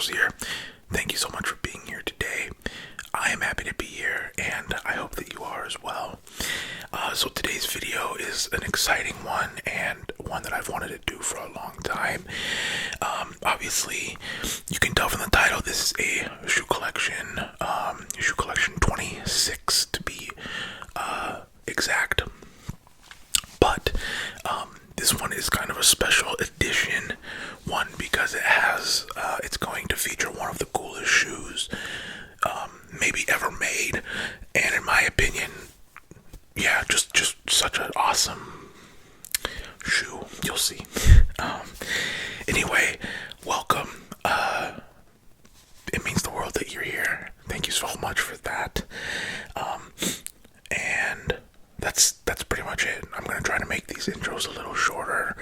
Charles here. Thank you so much for being here today. I am happy to be here, and I hope that you are as well. So today's video is an exciting one, and one that I've wanted to do for a long time. Obviously, you can tell from the title, this is a shoe collection 26 to be exact. But this one is kind of a special edition one because it's going to feature one of the coolest shoes maybe ever made, and in my opinion, yeah, just such an awesome shoe. You'll see. Anyway, welcome. It means the world that you're here. Thank you so much for that. And that's pretty much it. I'm gonna try to make these intros a little shorter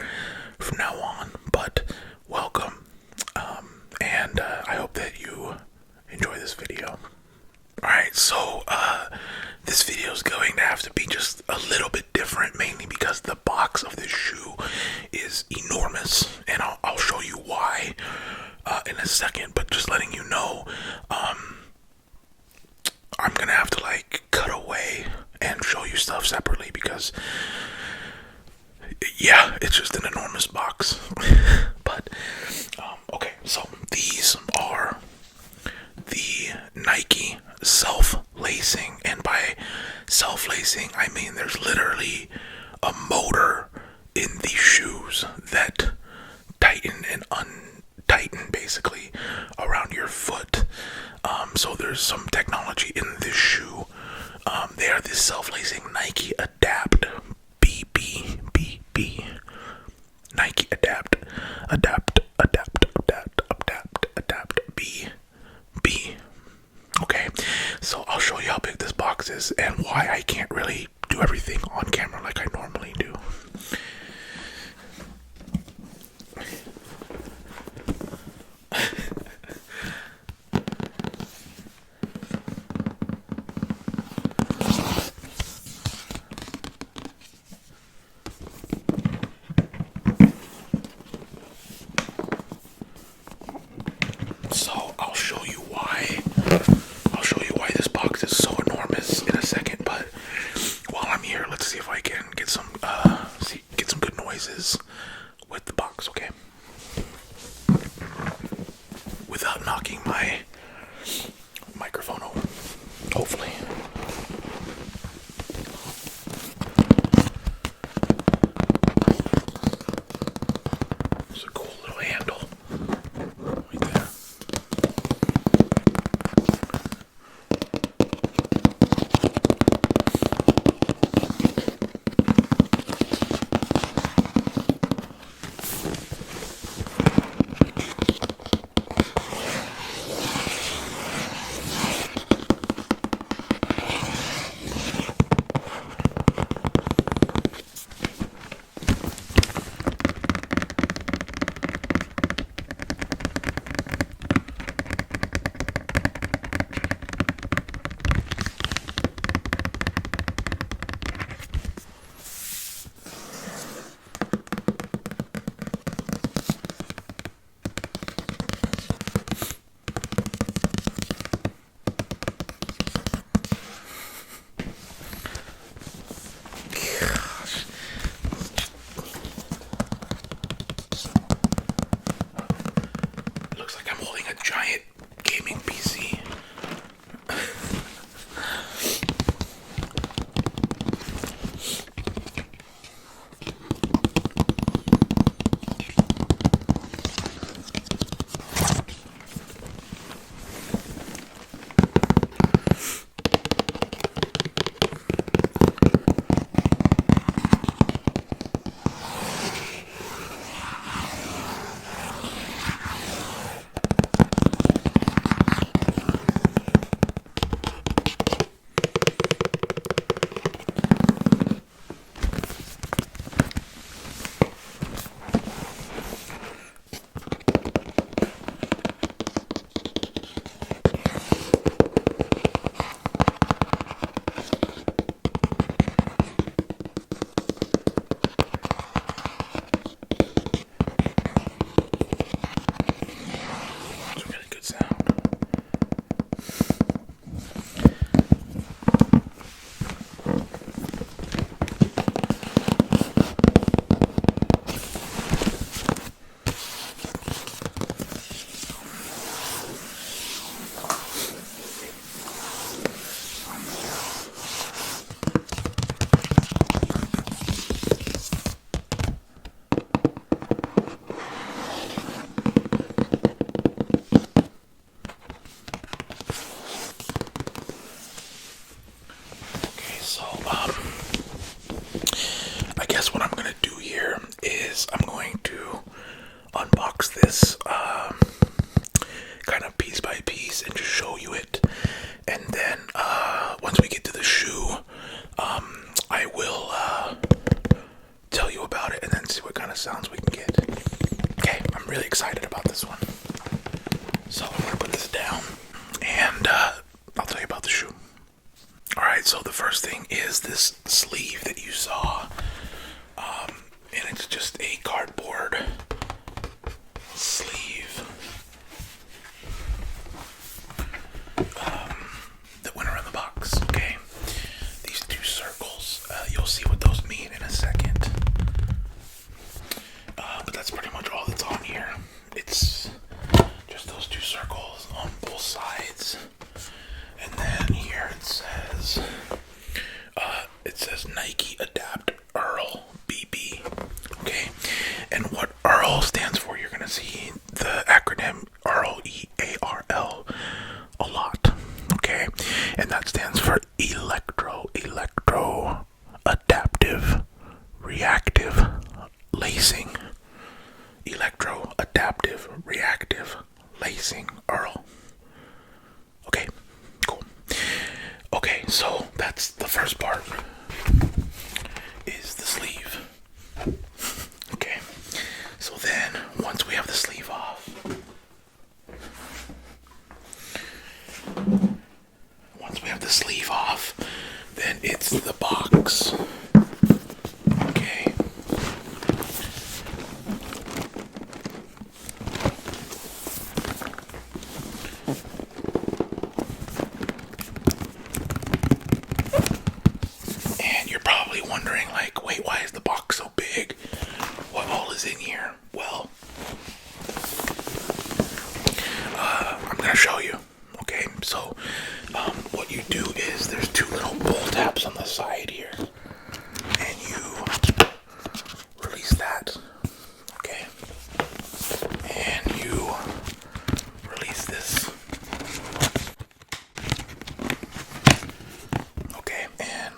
from now on, but welcome. And I hope that you enjoy this video. Alright, so this video is going to have to be just a little bit different, mainly because the box of this shoe is enormous, and I'll show you why in a second, but just letting you know, I'm gonna have to like cut away and show you stuff separately because, yeah, it's just an enormous box. But, okay, so these are the Nike self-lacing, and by self-lacing I mean there's literally a motor in these shoes that tighten and untighten basically around your foot. So there's some technology in this shoe. They are this self-lacing Nike Adapt BB. Nike Adapt B. Okay, so I'll show you how big this box is and why I can't really do everything on camera like I normally do. So I'll show you why this box is so enormous in a second, but while I'm here, let's see if I can get some I guess what I'm gonna do here is I'm going to unbox this kind of piece by piece and just show you it. And then once we get to the shoe, I will tell you about it and then see what kind of sounds we can get. Okay, I'm really excited about this one. So I'm gonna put this down and I'll tell you about the shoe. Alright, so the first thing is this sleeve that you saw. And it's just a cardboard sleeve that went around the box. Okay, these two circles, you'll see what those mean in a second. But that's pretty much all that's on here. It's just those two circles on both sides. And then here it says Nike Adapt Earl BB. Okay, and what Earl stands for, you're gonna see the acronym Earl, EARL, a lot. Okay, and that stands for electro adaptive reactive lacing. Electro adaptive reactive lacing, Earl. Okay, cool. Okay, so that's the first part, is the sleeve. Okay, so then once we have the sleeve off, then it's the box. Okay. And you're probably wondering, like, wait, why is the box so big? What all is in here? Well, I'm gonna show you. Okay, so what you do is there's two little pull tabs on the side here, and you release that. Okay, and you release this. Okay, and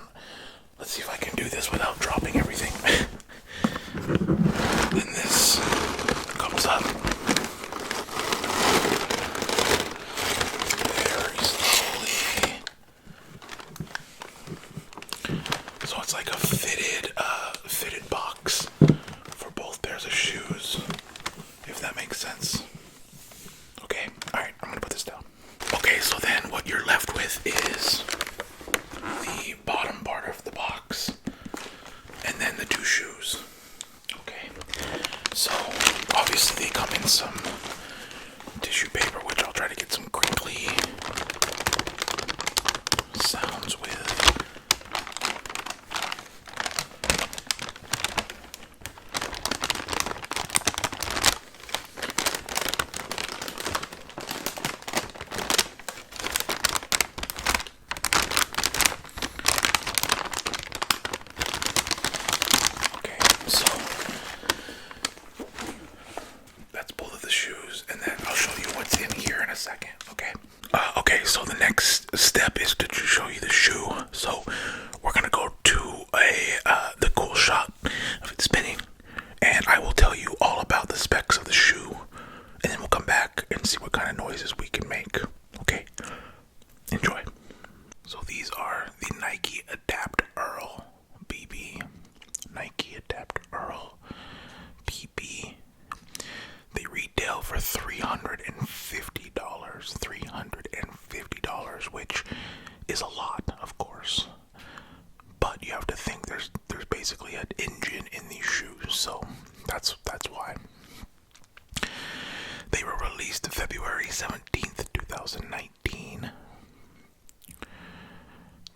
let's see if I can do this without dropping everything. Then this comes up very slowly. So it's like a fitted box for both pairs of shoes, if that makes sense. Okay, alright, I'm gonna put this down. Okay, so then what you're left with is the bottom part of the box, and then the two shoes. Okay, so obviously they come in some tissue paper, which I'll try to get some crinkly sounds with. So that's both of the shoes, and then I'll show you what's in here in a second. Okay. Okay. So the next step is to show you the shoe. So we're gonna go to the cool shot of it spinning, and I will tell you all about the specs of the shoe, and then we'll come back and see what kind of noises we can make. Okay. Enjoy. So these are the Nike Adapt Earl BB. Nike Adapt Earl BB. They retail for $350. $350, which is a lot, of course. But you have to think there's basically an engine in these shoes, so that's why. They were released February 17th, 2019.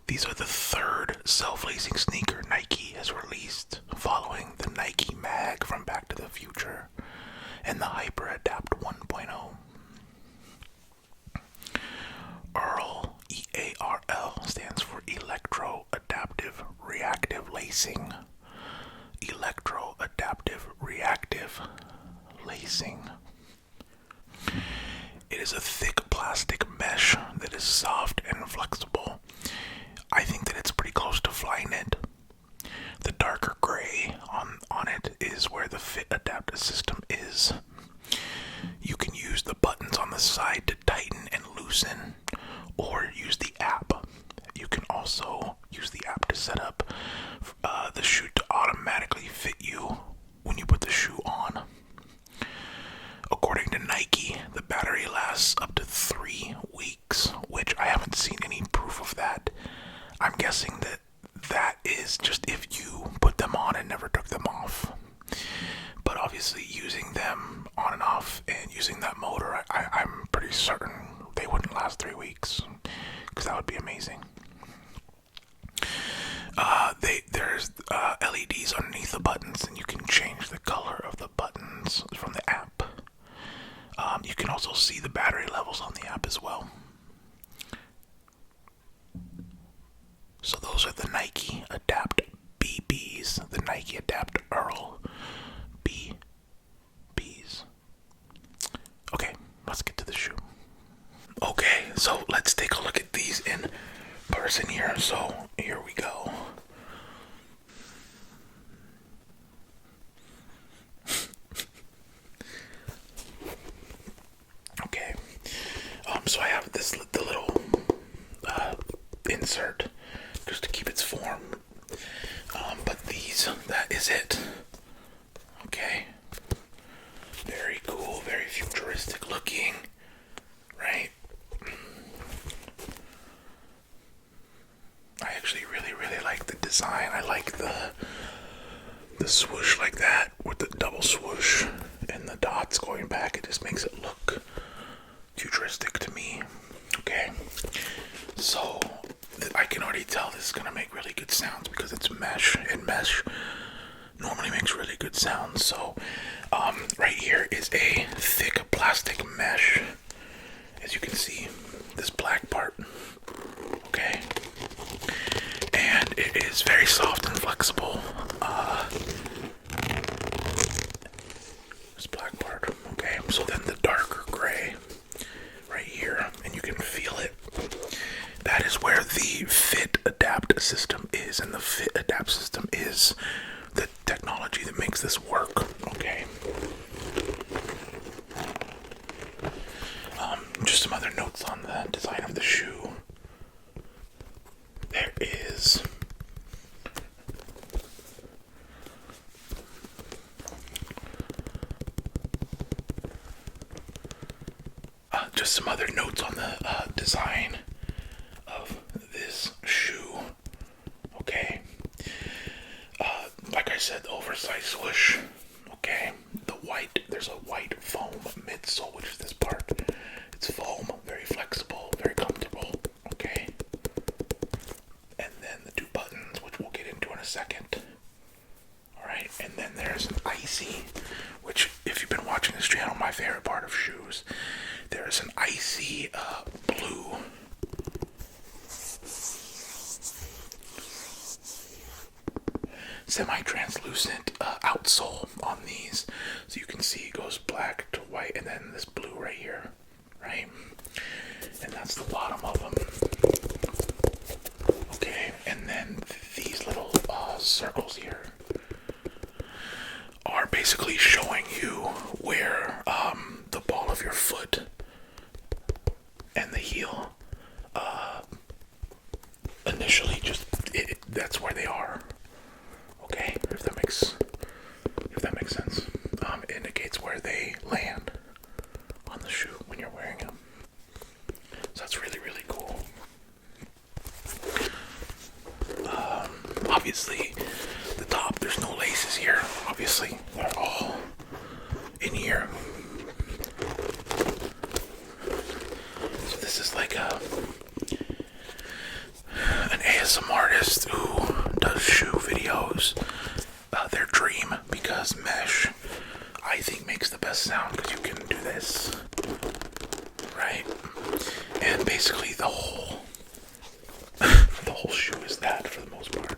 These are the third self-lacing sneaker Nike has released, following the Nike Mag from Back to the Future and the Hyper Adapt 1.0. Earl, EARL, stands for Electro Adaptive Reactive Lacing. Electro Adaptive Reactive Lacing. It is a thick plastic mesh that is soft and flexible. I think that it's pretty close to Flyknit. The darker gray on it is where the fit adaptive system is. You can use the buttons on the side to tighten and loosen, or use the app. You can also use the app to set up the shoe to automatically fit you when you put the shoe on. According to Nike, the battery lasts up to 3 weeks, which I haven't seen any proof of that. I'm guessing that is just if you put them on and never took them off. But obviously using them on and off and using that motor, I'm pretty certain they wouldn't last 3 weeks, because that would be amazing. There's LEDs underneath the buttons, and you can change the color of the buttons from the app. You can also see the battery levels on the app as well. So those are the Nike Adapt BBs, the Nike Adapt Earl BBs. Okay, let's get to the shoe. Okay, so let's take a look at these in person here. So here we go. Okay, so I have the little insert just to keep its form. But that is it. Okay. Very cool, very futuristic looking, right? I actually really like the design. I like the swoosh like that with the double swoosh and the dots going back. It just makes it look futuristic to me. Okay, so I can already tell this is gonna make really good sounds because it's mesh, and mesh normally makes really good sounds. So right here is a thick plastic mesh, as you can see, this black part. Okay, and it is very soft and flexible. This black part. Okay, so then the darker gray right here, and you can feel it. That is where the fit adapt system is, and the fit adapt system is the technology that makes this work. Okay. Just some other notes on the design of the shoe. There is just some other notes on the design of this shoe. Okay. Like I said, the oversized swoosh. Okay. There's a white foam midsole, which is this part. It's foam, very flexible, very comfortable. Okay. And then the 2 buttons, which we'll get into in a second. Alright, and then there's an icy, which, if you've been watching this channel, my favorite part of shoes, there's an icy blue semi-translucent outsole on these, so you can see it goes black to white, and then this blue right here, right? And that's the bottom of them. Okay, and then these little circles here are basically showing you where the ball of your foot and the heel initially that's where they are. Okay, if that makes sense. It indicates where they land on the shoe when you're wearing them. So that's really cool. Obviously, the top, there's no laces here. Obviously, they're all in here. So this is like an ASMR artist who does shoe videos. Their dream, because mesh, I think, makes the best sound, because you can do this, right? And basically the whole shoe is that, for the most part.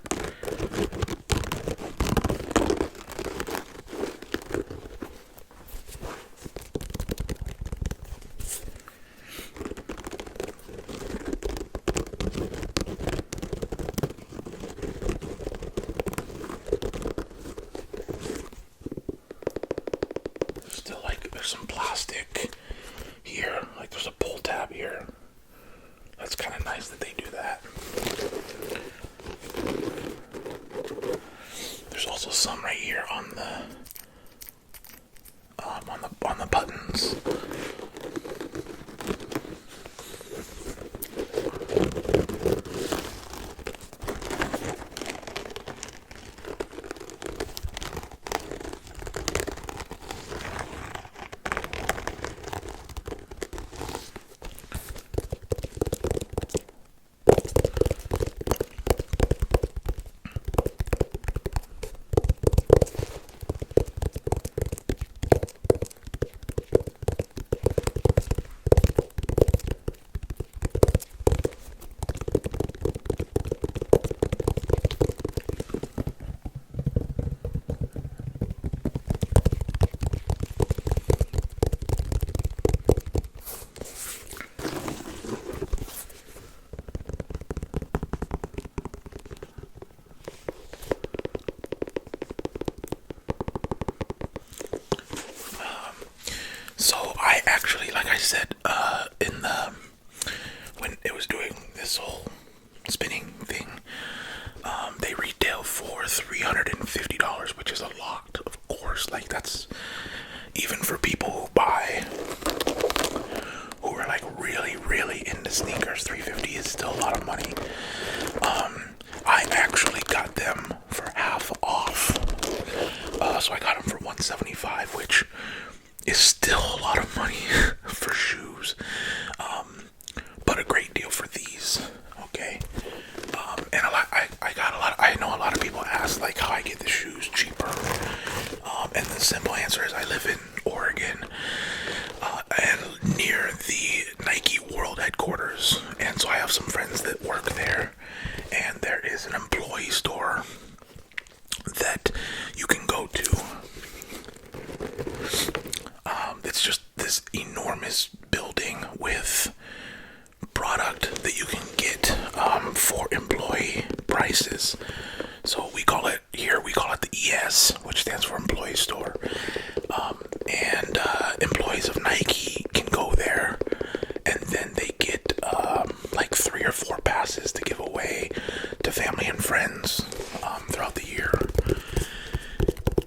that's kind of nice that they do that. There's also some right here on the buttons. So I actually, like I said, when it was doing this whole spinning thing, they retail for $350, which is a lot, of course. Like, that's even for people who are like really into sneakers. $350 is still a lot of money. I actually got them for half off, so I got them for $175, which is still a lot of money for shoes, but a great deal for these. Okay, and I know a lot of people ask like how I get the shoes cheaper, and the simple answer is I live in Oregon, and near the Nike World headquarters, and so I have some friends that work there, and there is an employee store that you can go to. It's just this enormous building with product that you can get for employee prices. So we call it the ES, which stands for employee store. And employees of Nike can go there, and then they get like 3 or 4 passes to give away to family and friends throughout the year.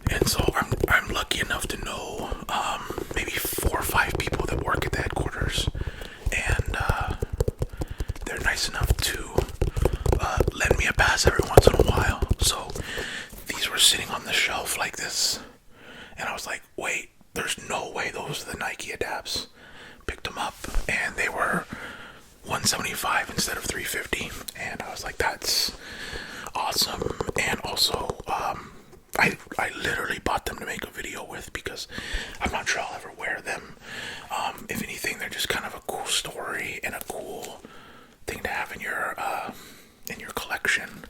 And so I'm lucky enough to know maybe 4 or 5 people that work at the headquarters, and they're nice enough to lend me a pass every once in a while. So these were sitting on the shelf like this, and I was like, wait, there's no way those are the Nike Adapts. Picked them up, and they were $175 instead of $350, and I was like, that's awesome. And also I literally bought them to make a video with, because I'm not sure I'll ever wear them. If anything, they're just kind of a cool story and a cool thing to have in your collection.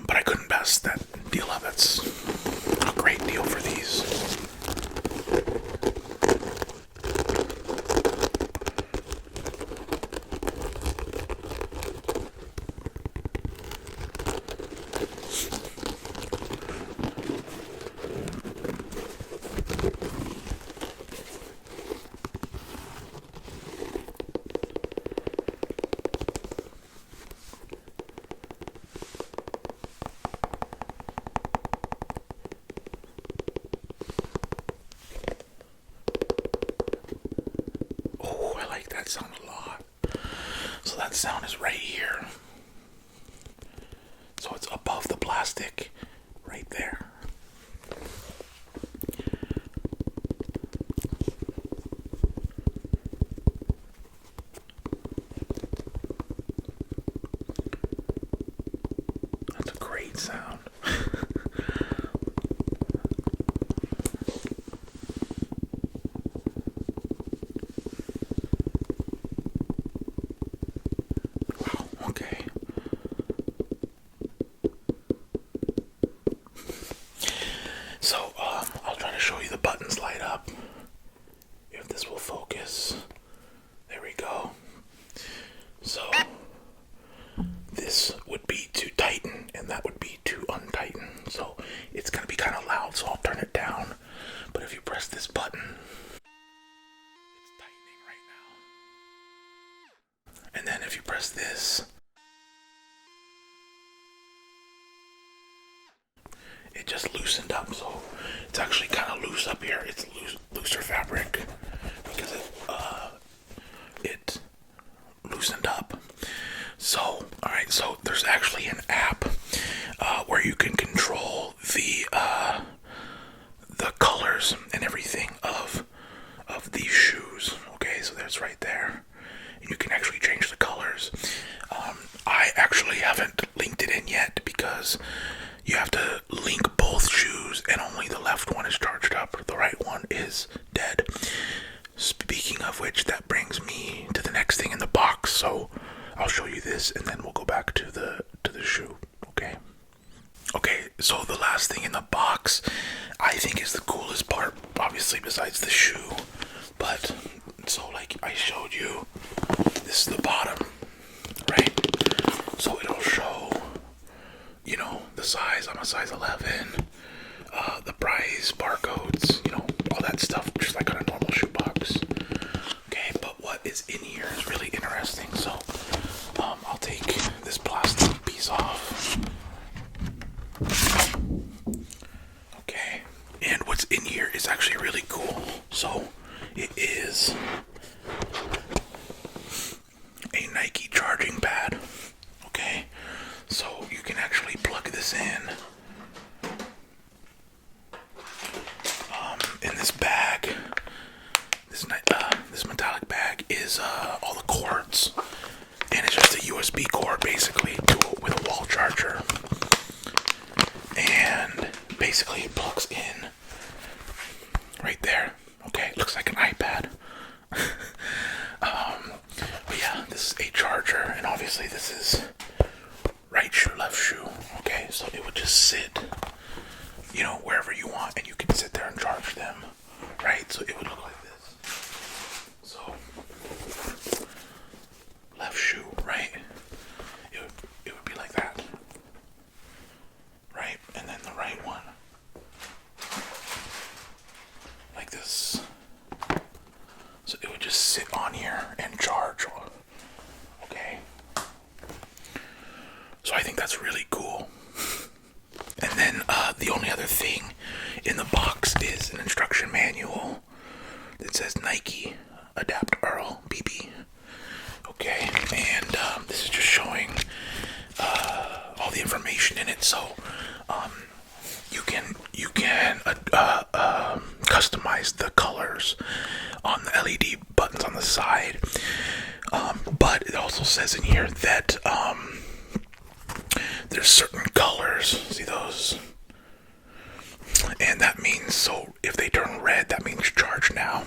But I couldn't pass that deal up. That's a great deal for these. Sound a lot. So that sound is right here. So it's above the plastic right there. That's a great sound. So, I'll try to show you the buttons light up. If this will focus. There we go. So, this would be to tighten, and that would be to if you press this, it just loosened up. So it's actually kind of loose up here. It's looser fabric because it loosened up. So, alright, so there's actually an app where you can control the colors and everything of these shoes. Okay, so that's right there. And you can actually change the colors. I actually haven't linked it in yet because you have to link both shoes and only the left one is charged up. The right one is dead. Speaking of which, that brings me to the next thing in the box. So I'll show you this and then we'll go back to the shoe. Okay, so the last thing in the box I think is the coolest part, obviously besides the shoe. But so like I showed you, this is the bottom, right? So it'll show, you know, the size. I'm a size 11, the price, barcodes, you know, all that stuff, just like on a normal shoe box. Okay, but what is in here is really interesting. So I'll take this plastic piece off. Okay, and what's in here is actually really cool. So it is a Nike charging pad. Okay, so you can actually plug this in. In this bag, this metallic bag is all the cords, and it's just a USB cord basically with a wall charger, and basically it plugs in right there. Okay, looks like an iPad. But yeah, this is a charger, and obviously this is right shoe, left shoe. Okay, so it would just sit, you know, wherever you want, and you can sit there and charge them, right? So it would look like this. So left shoe, right? It would be like that, right? And then the right one, like this. So it would just sit on here and charge. Okay. So I think that's really cool. And then the only other thing in the box is an instruction manual that says Nike Adapt Earl BB. Okay, and this is just showing all the information in it. So you can customize the colors on the LED buttons on the side. But it also says in here that there's certain colors, see those? And that means, so if they turn red, that means charge now.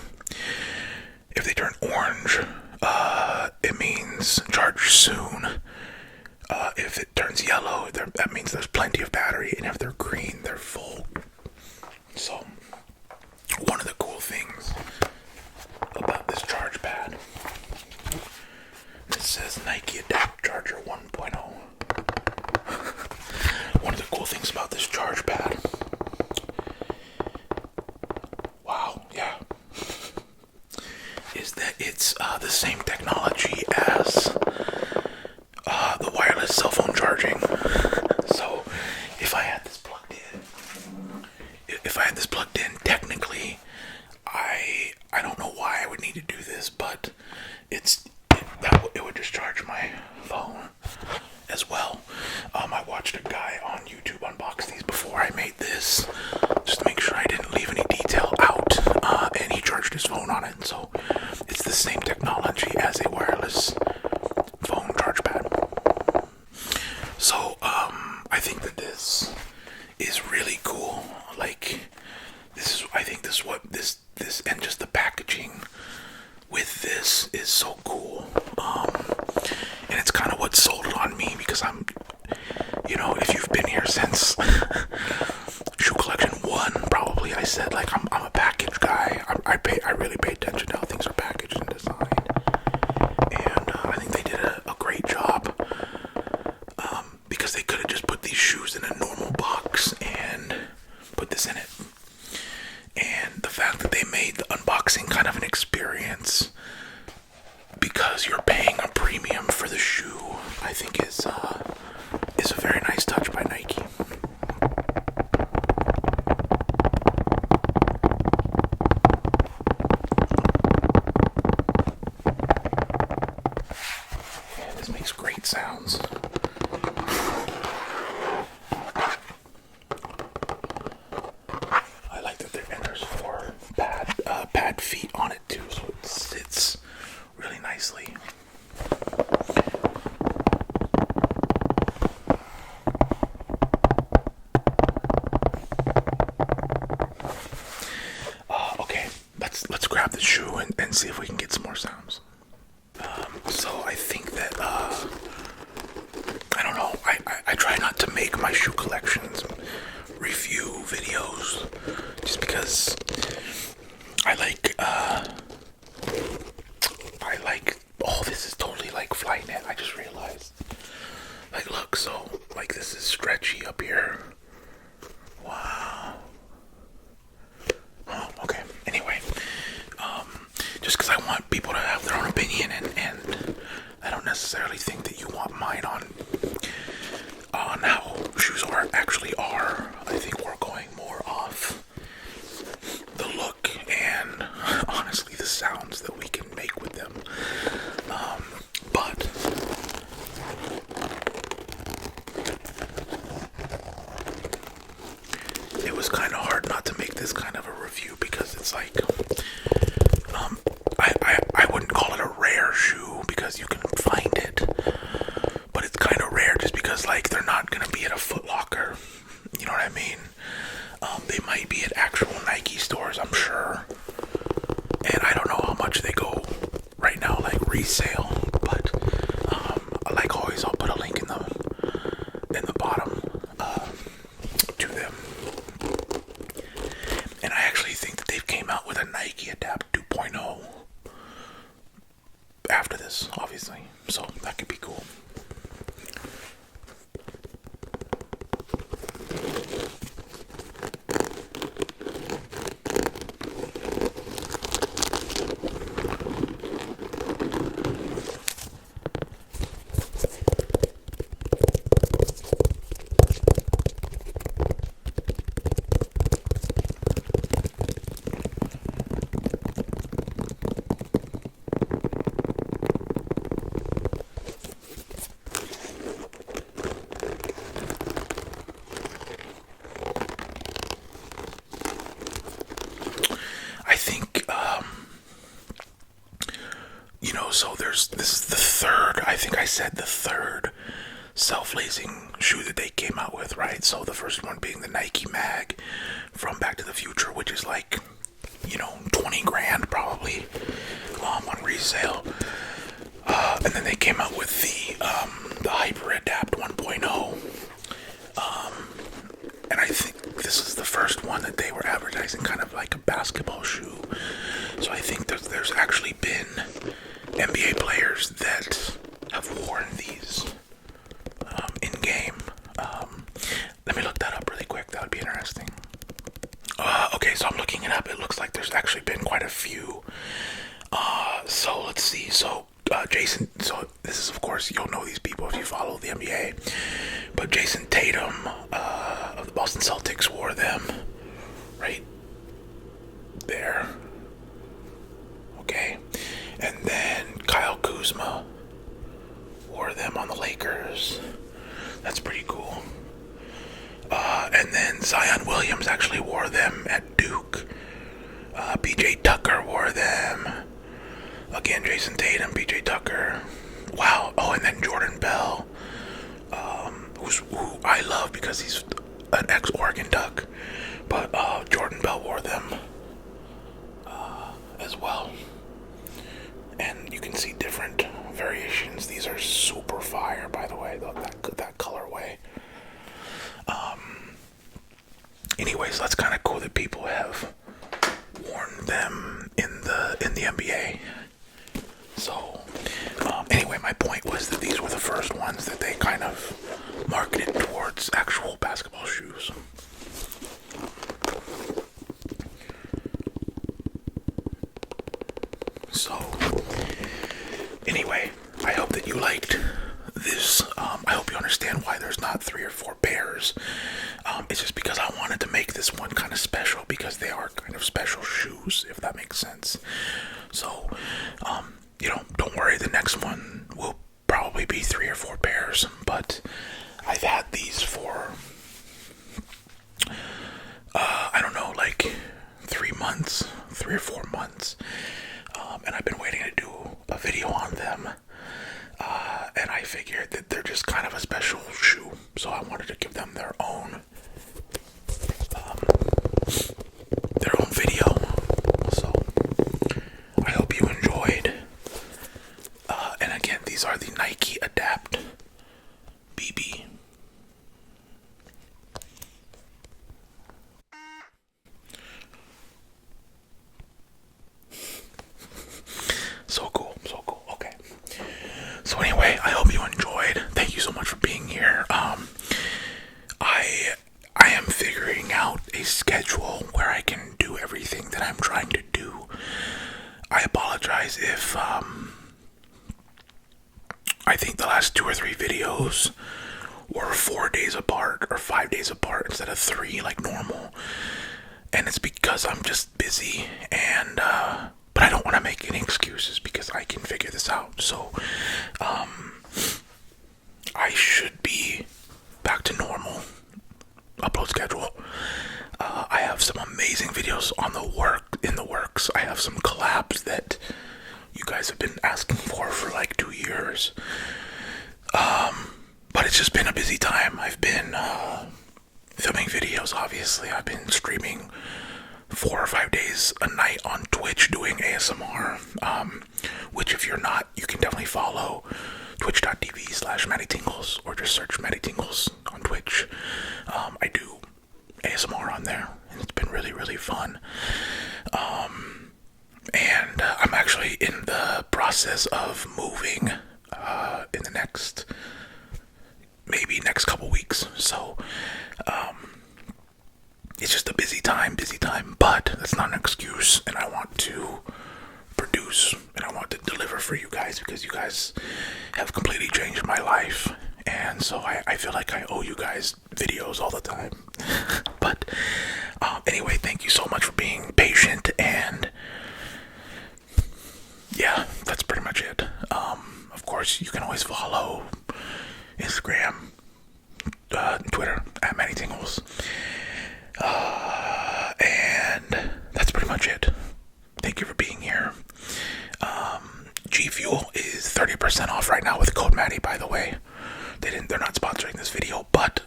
If they turn orange, it means charge soon. If it turns yellow, that means there's plenty of battery. And if they're green, they're full. So, one of the cool things about this charge pad, it says Nike Adapt Charger 1.0. One of the cool things about this charge pad, wow, yeah, is that it's the same technology as the wireless cell phone charging. So if I had this plugged in, technically, I don't know why I would need to do this, but it would just charge my phone as well. I watched a guy on YouTube unbox these before I made this, just to make sure I didn't leave any detail out, and he charged his phone on it. So it's the same technology as a wireless phone charge pad. So I think that this is really cool. Like, I think this and just the packaging with this is so cool. And it's kind of what sold it on me, because I'm, you know, if you've been here since Shoe Collection 1, probably, I said, like, I'm a package guy. I really pay attention to how things are packaged and designed. And I think they did a great job, because they could have just put these shoes in a normal box and put this in it. And the fact that they made the unboxing kind of an experience, because you're paying a premium for the I think is a very nice touch by Nike. And this makes great sounds. I like that there's 4 pad feet on it too, so it sits really nicely. Okay, let's grab the shoe and see if we can get some more sounds. So I think that I don't know. I try not to make my shoe collections review videos just because I like oh, this is totally like Flyknit. I just realized, like, look, so like this is stretchy up here. Wow. Oh, okay. Anyway, just because I want people to have their own opinion, and I don't necessarily think that you want mine on how shoes actually are. I think we're going more off the look and honestly the sounds that we can make with them. But it was kind of hard not to make this kind of a review because it's like I wouldn't call it a rare shoe because you can find it, but it's kind of rare just because like they're not gonna be at a Foot Locker, you know what I mean? They might be at actual Nike stores, I'm sure, and I don't know how much they go right now, like resale, but like always, I'll put a link in the bottom to them. And I actually think that they've came out with a Nike Adapt 2.0 after this, obviously, so that could be cool. I think, so this is the third, I think I said the third self-lacing shoe that they came out with, right? So the first one being the Nike Mag from Back to the Future, which is like, 20 grand probably on resale. And then they came out with the Hyper Adapt 1.0. And I think this is the first one that they were advertising kind of like a basketball shoe. So I think there's actually been NBA players that have worn these in game. Let me look that up really quick. That would be interesting. Okay, so I'm looking it up. It looks like there's actually been quite a few. So let's see. So Jason, so this is, of course, you'll know these people if you follow the NBA, but Jason Tatum of the Boston Celtics wore them right there. Okay, and then Kyle Kuzma wore them on the Lakers. That's pretty cool. And then Zion Williams actually wore them at Duke. PJ Tucker wore them. Again, Jason Tatum, PJ Tucker. Wow. Oh, and then Jordan Bell, who I love because he's an ex-Oregon Duck. But Jordan Bell wore them as well. And you can see different variations. These are super fire, by the way, that colorway. Anyways, that's kind of cool that people have worn them in the NBA. So, anyway, my point was that these were the first ones that they kind of marketed towards actual basketball shoes. So, anyway, I hope that you liked this. I hope you understand why there's not 3 or 4 pairs. It's just because I wanted to make this one kind of special, because they are kind of special shoes, if that makes sense. So, don't worry, the next one will probably be 3 or 4 pairs, but I've had these for, I don't know, like 3 months, 3 or 4 months, and I've been waiting to do a video on them, and I figured that they're just kind of a special shoe, so I wanted to give them their own video. So I hope you enjoyed. And again, these are the Nike Adapt BB. So cool, so cool. Okay. So anyway, I hope you enjoyed. Thank you so much for being here. I am figuring out a schedule where I can do everything that I'm trying to do. I apologize if I think the last 2 or 3 videos were 4 days apart or 5 days apart instead of 3 like normal. And it's because I'm just busy, and but I don't want to make any excuses because I can figure this out. So I should be back to normal upload schedule. I have some amazing videos in the works. I have some collabs that you guys have been asking for like 2 years. But it's just been a busy time. I've been filming videos, obviously. I've been streaming 4 or 5 days a night on Twitch doing ASMR, which if you're not, you can definitely follow twitch.tv/MattyTingles, or just search Matty Tingles on Twitch. I do ASMR on there, and it's been really, really fun. And I'm actually in the process of moving in the next couple weeks. So it's just a busy time, but that's not an excuse, and I want to produce and I want to deliver for you guys, because you guys have completely changed my life, and so I feel like I owe you guys videos all the time. But anyway, thank you so much for being patient, and yeah, that's pretty much it. Of course, you can always follow Instagram, Twitter at Matty Tingles. And that's pretty much it. Thank you for being here. G Fuel is 30% off right now with code Matty, by the way. They're not sponsoring this video, but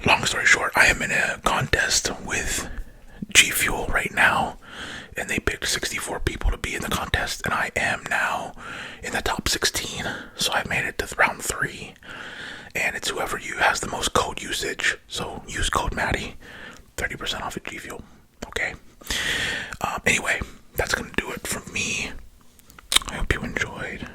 long story short, I am in a contest with G Fuel right now, and they picked 64 people to be in the contest, and I am now in the top 16. So I made it to round 3, and it's whoever has the most code usage. So use code Matty, 30% off at G Fuel. Okay. Anyway, that's gonna do it from me. I hope you enjoyed.